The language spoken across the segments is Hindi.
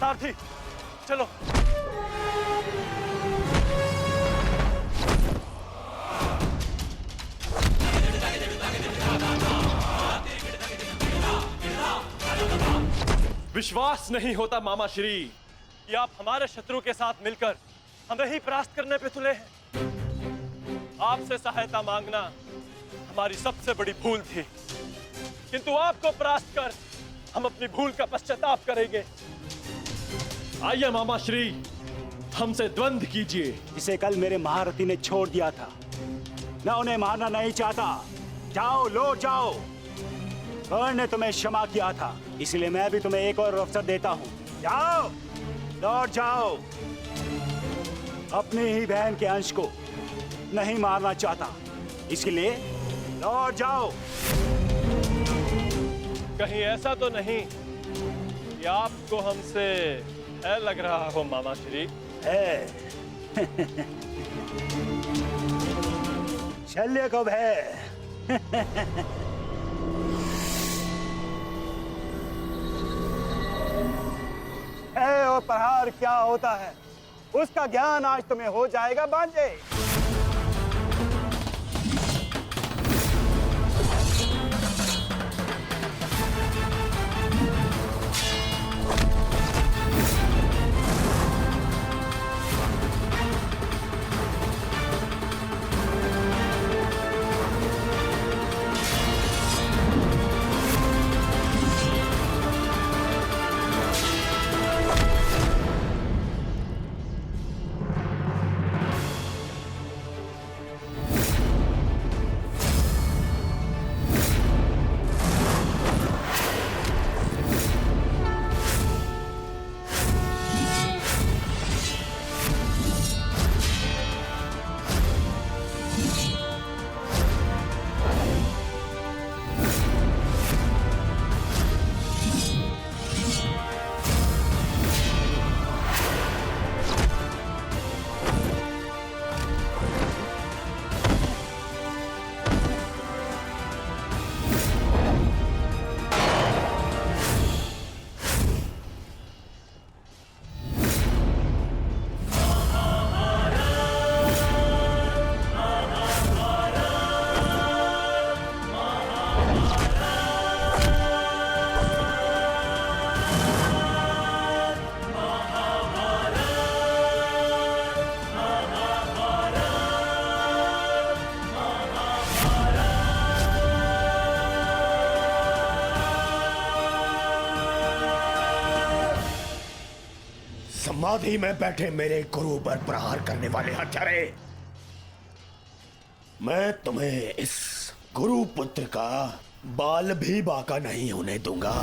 सारथी चलो। विश्वास नहीं होता मामा श्री कि आप हमारे शत्रु के साथ मिलकर हमें ही परास्त करने पे तुले हैं। आपसे सहायता मांगना हमारी सबसे बड़ी भूल थी, किंतु आपको परास्त कर हम अपनी भूल का पश्चाताप करेंगे। आइए मामा श्री, हमसे द्वंद्व कीजिए। जिसे कल मेरे महारथी ने छोड़ दिया था, मैं उन्हें मारना नहीं चाहता। जाओ, लौट जाओ। कर्ण ने तुम्हें क्षमा किया था, इसलिए मैं भी तुम्हें एक और अवसर देता हूं। जाओ, लौट जाओ। अपनी ही बहन के अंश को नहीं मारना चाहता, इसलिए लौट जाओ। कहीं ऐसा तो नहीं कि आपको हमसे है लग रहा हो मामा श्री? है। शल्य कब है? है और प्रहार क्या होता है, उसका ज्ञान आज तुम्हें हो जाएगा बांझे। समाधि में बैठे मेरे गुरु पर प्रहार करने वाले हत्यारे, मैं तुम्हें इस गुरु पुत्र का बाल भी बाका नहीं होने दूंगा।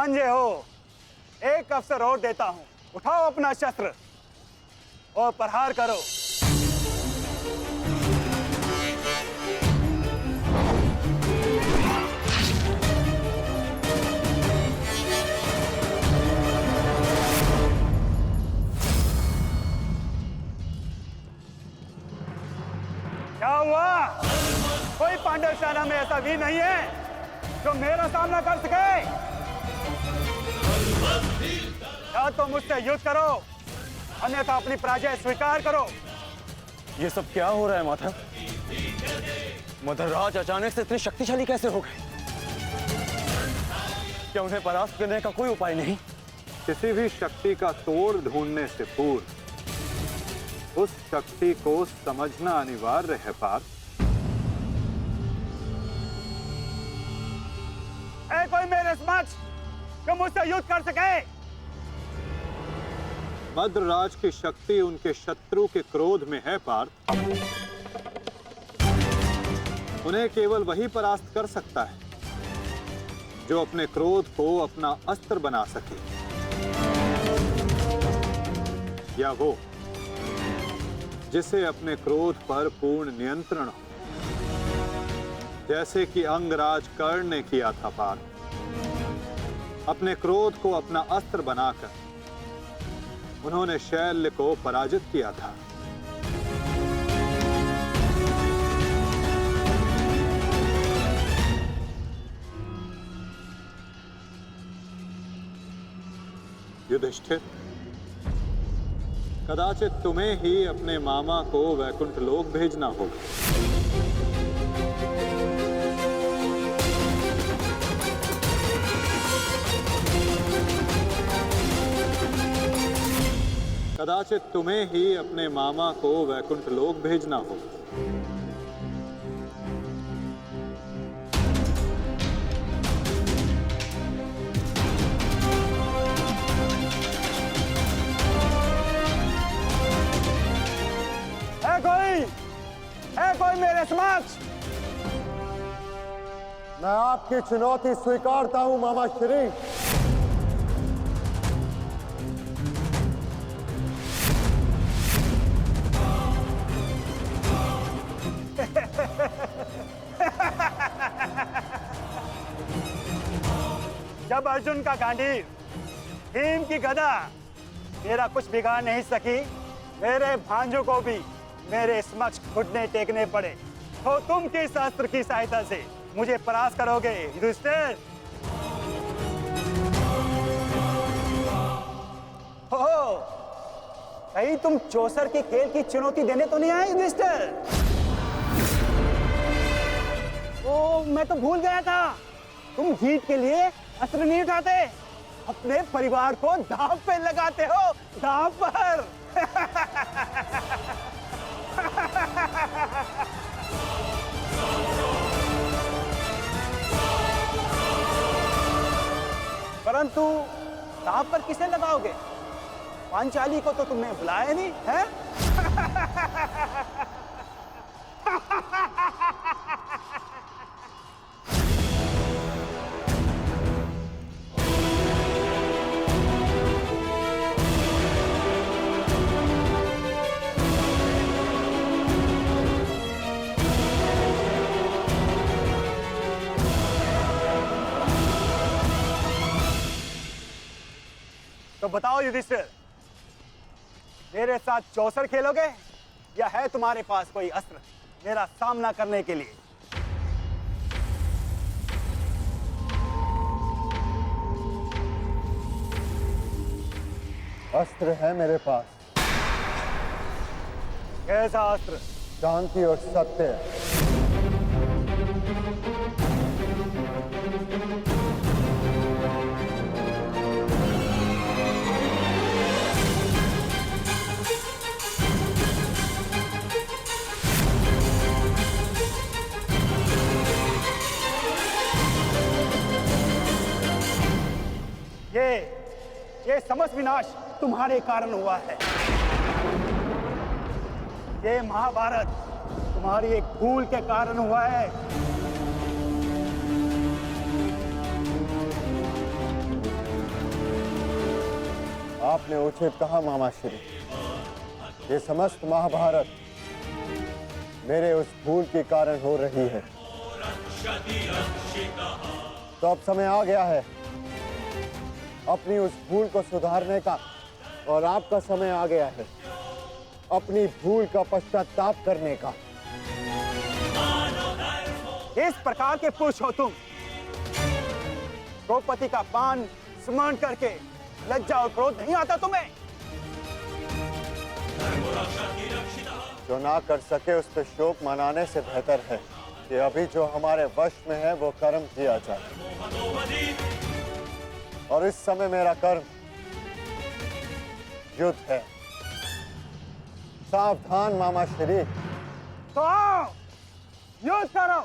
भांजे हो, एक अवसर और देता हूं। उठाओ अपना शस्त्र और प्रहार करो। क्या हुआ? कोई पांडव सेना में ऐसा भी नहीं है जो मेरा सामना कर सके? या तो मुझसे युद्ध करो, अन्यथा अपनी पराजय स्वीकार करो। ये सब क्या हो रहा है माधव? मदरराज अचानक से इतने शक्तिशाली कैसे हो गए? क्या उन्हें परास्त करने का कोई उपाय नहीं? किसी भी शक्ति का तोड़ ढूंढने से पूर्व उस शक्ति को समझना अनिवार्य है पार्थ। है कोई मेरे समक्ष जो मुझसे युद्ध कर सके? मद्रराज की शक्ति उनके शत्रु के क्रोध में है पार्थ। उन्हें केवल वही परास्त कर सकता है जो अपने क्रोध को अपना अस्त्र बना सके, या वो जिसे अपने क्रोध पर पूर्ण नियंत्रण हो, जैसे कि अंगराज कर्ण ने किया था पार्थ। अपने क्रोध को अपना अस्त्र बनाकर उन्होंने शैल्य को पराजित किया था। युधिष्ठिर, कदाचित तुम्हें ही अपने मामा को वैकुंठ लोक भेजना होगा। कदाचित तुम्हें ही अपने मामा को वैकुंठ लोक भेजना होगा। है कोई मेरे समक्ष? मैं आपकी चुनौती स्वीकारता हूं मामा श्री। जब अर्जुन का गांडीव, भीम की गदा मेरा कुछ बिगाड़ नहीं सकी, मेरे भांजों को भी मेरे समक्ष घुटने टेकने पड़े, तो तुम किस अस्त्र की सहायता से मुझे परास्त करोगे युधिष्ठिर? हो, कहीं तुम चौसर के खेल की चुनौती देने तो नहीं आए युधिष्ठिर? ओ, मैं तो भूल गया था, तुम जीत के लिए अस्त्र नहीं उठाते, अपने परिवार को दांव पे लगाते हो, दांव पर। परंतु दांव पर किसे लगाओगे? पांचाली को तो तुमने बुलाया नहीं है? तो बताओ युधिष्ठिर, मेरे साथ चौसर खेलोगे या है तुम्हारे पास कोई अस्त्र मेरा सामना करने के लिए? अस्त्र है मेरे पास। कैसा अस्त्र? शांति और सत्य। ये समस्त विनाश तुम्हारे कारण हुआ है। ये महाभारत तुम्हारी एक भूल के कारण हुआ है। आपने उचित कहा मामा श्री। ये समस्त महाभारत मेरे उस भूल के कारण हो रही है। तो अब समय आ गया है अपनी उस भूल को सुधारने का, और आपका समय आ गया है अपनी भूल का पश्चाताप करने का। इस प्रकार के पुरुष हो तुम, द्रौपदी का पान स्मरण करके लज्जा और क्रोध नहीं आता तुम्हें? जो ना कर सके उस पर शोक मनाने से बेहतर है कि अभी जो हमारे वश में है वो कर्म किया जाए। और इस समय मेरा कर्म युद्ध है। सावधान मामा श्री। तो आओ, युद्ध करो।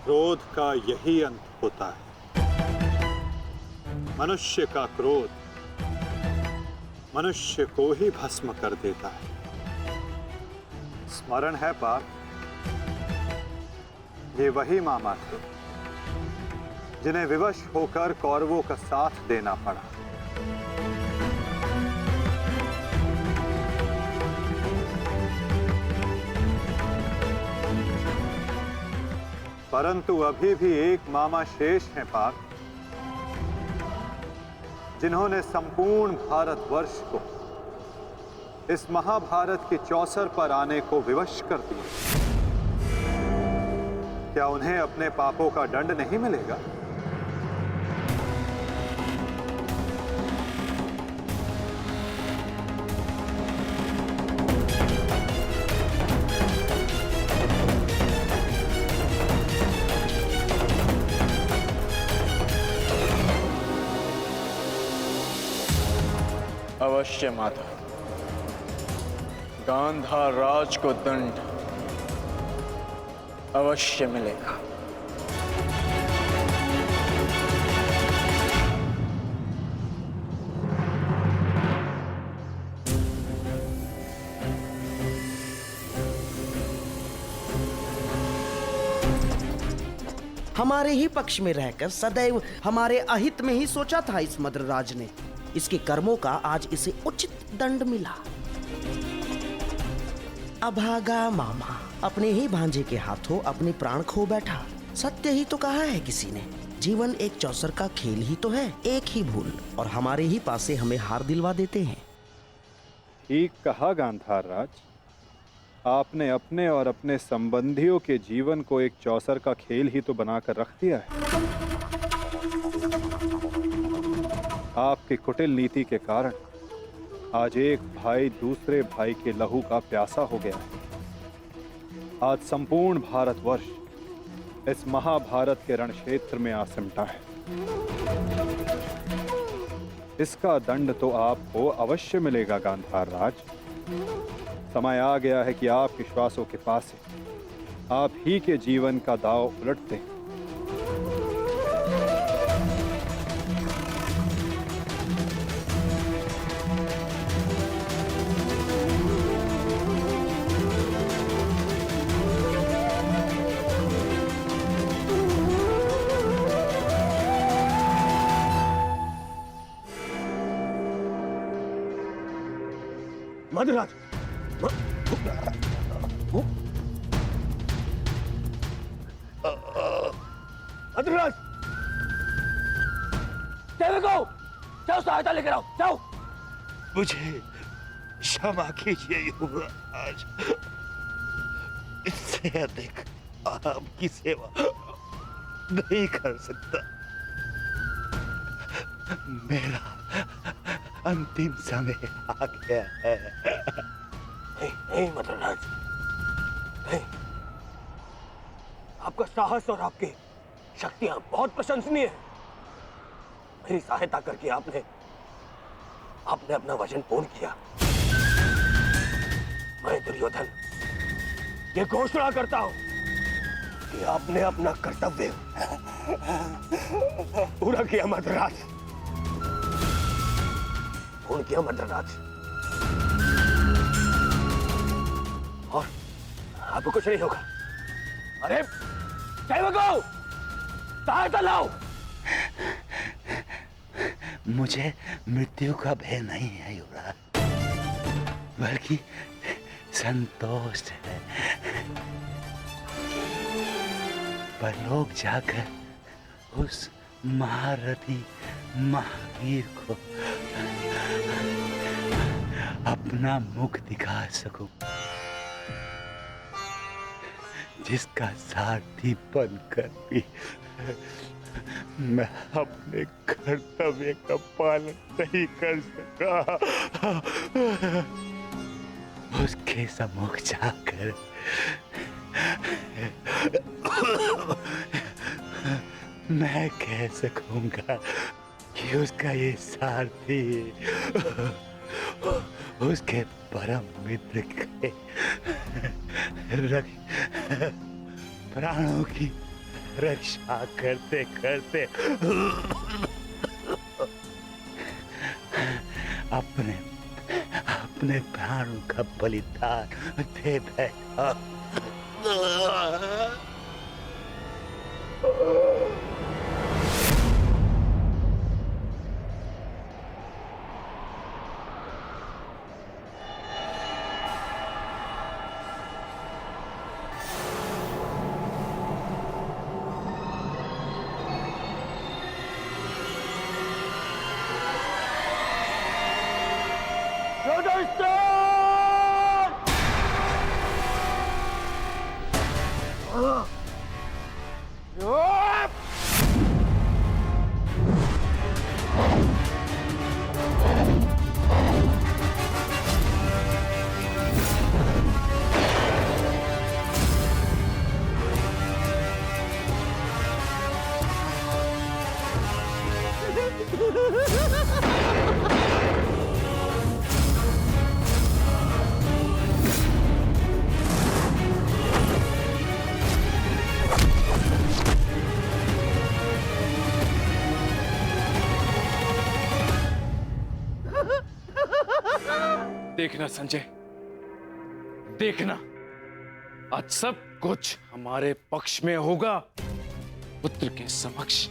क्रोध का यही अंत होता है। मनुष्य का क्रोध मनुष्य को ही भस्म कर देता है। स्मरण है पार्थ, ये वही मामा थे जिन्हें विवश होकर कौरवों का साथ देना पड़ा। परंतु अभी भी एक मामा शेष हैं पार्थ, जिन्होंने संपूर्ण भारतवर्ष को इस महाभारत के चौसर पर आने को विवश कर दिया। क्या उन्हें अपने पापों का दंड नहीं मिलेगा? अवश्य माता। गांधार राज को दंड अवश्य मिलेगा। हमारे ही पक्ष में रहकर सदैव हमारे अहित में ही सोचा था इस मद्रराज ने। इसके कर्मों का आज इसे उचित दंड मिला। अभागा मामा अपने ही भांजे के हाथों अपने प्राण खो बैठा। सत्य ही तो कहा है किसी ने, जीवन एक चौसर का खेल ही तो है, एक ही भूल और हमारे ही पासे हमें हार दिलवा देते हैं। ठीक कहा गांधार राज, आपने अपने और अपने संबंधियों के जीवन को एक चौसर का खेल ही तो बनाकर रख दिया है। आपकी कुटिल नीति के कारण आज एक भाई दूसरे भाई के लहू का प्यासा हो गया है। आज संपूर्ण भारतवर्ष इस महाभारत के रण क्षेत्र में आ सिमटा है। इसका दंड तो आपको अवश्य मिलेगा गांधार राज। समय आ गया है कि आपके श्वासों के पास आप ही के जीवन का दाव उलट दें। मद्रराज, मद्रराज, जाओ सहायता लेकर आओ, जाओ। मुझे क्षमा कीजिए युवराज, इससे अधिक आपकी सेवा नहीं कर सकता। मेरा अंतिम समय आ गया है। नहीं मद्रराज, नहीं। आपका साहस और आपकी शक्तियां बहुत प्रशंसनीय है। मेरी सहायता करके आपने अपना वचन पूर्ण किया। मैं दुर्योधन ये घोषणा करता हूं कि आपने अपना कर्तव्य पूरा किया मद्रराज, पूर्ण किया मद्रराज। और आपको कुछ नहीं होगा। अरे सेवकों, सहायता लाओ। मुझे मृत्यु का भय नहीं है युवराज, बल्कि संतोष है। परलोक जाकर उस महारथी महावीर को अपना मुख दिखा सकूं, जिसका सारथी बनकर भी मैं अपने कर्तव्य का पालन नहीं कर सका। उसके सम्मुख जाकर मैं कह सकूंगा कि उसका ये सारथी उसके परम मित्र के प्राणों की रक्षा करते करते अपने प्राणों का बलिदान दे बैठा। देखना संजय, देखना, आज सब कुछ हमारे पक्ष में होगा। पुत्र के समक्ष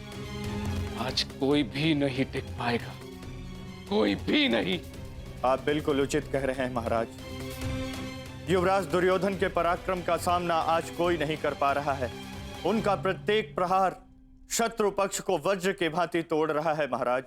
आज कोई भी नहीं टिक पाएगा, कोई भी नहीं। आप बिल्कुल उचित कह रहे हैं महाराज। युवराज दुर्योधन के पराक्रम का सामना आज कोई नहीं कर पा रहा है। उनका प्रत्येक प्रहार शत्रु पक्ष को वज्र के भांति तोड़ रहा है महाराज।